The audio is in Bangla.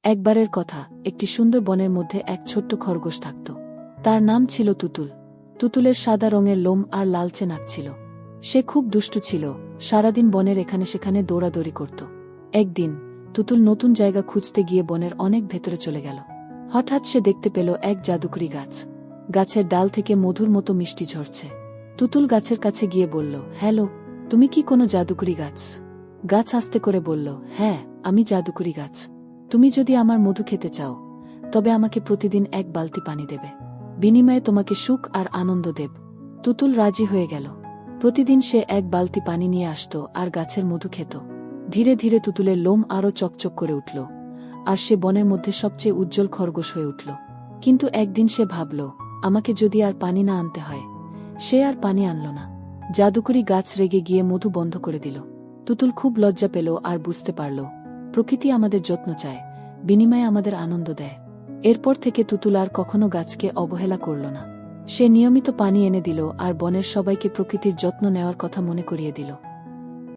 একবারের কথা, একটি সুন্দর বনের মধ্যে এক ছোট্ট খরগোশ থাকত। তার নাম ছিল তুতুল। তুতুলের সাদা রঙের লোম আর লালচে নাক ছিল। সে খুব দুষ্টু ছিল, সারাদিন বনের এখানে সেখানে দৌড়াদৌড়ি করত। একদিন তুতুল নতুন জায়গা খুঁজতে গিয়ে বনের অনেক ভেতরে চলে গেল। হঠাৎ সে দেখতে পেল এক জাদুকরি গাছ। গাছের ডাল থেকে মধুর মতো মিষ্টি ঝরছে। তুতুল গাছের কাছে গিয়ে বলল, হ্যালো, তুমি কি কোনো জাদুকরি গাছ? গাছ আস্তে করে বলল, হ্যাঁ, আমি জাদুকরি গাছ। তুমি যদি আমার মধু খেতে চাও, তবে আমাকে প্রতিদিন এক বালতি পানি দেবে। বিনিময়ে তোমাকে সুখ আর আনন্দ দেব। তুতুল রাজি হয়ে গেল। প্রতিদিন সে এক বালতি পানি নিয়ে আসত আর গাছের মধু খেত। ধীরে ধীরে তুতুলের লোম আরও চকচক করে উঠল, আর সে বনের মধ্যে সবচেয়ে উজ্জ্বল খরগোশ হয়ে উঠল। কিন্তু একদিন সে ভাবল, আমাকে যদি আর পানি না আনতে হয়। সে আর পানি আনল না। জাদুকরি গাছ রেগে গিয়ে মধু বন্ধ করে দিল। তুতুল খুব লজ্জা পেল আর বুঝতে পারল, প্রকৃতি আমাদের যত্ন চায়, বিনিময়ে আমাদের আনন্দ দেয়। এরপর থেকে তুতুল আর কখনো গাছকে অবহেলা করল না। সে নিয়মিত পানি এনে দিল আর বনের সবাইকে প্রকৃতির যত্ন নেওয়ার কথা মনে করিয়ে দিল।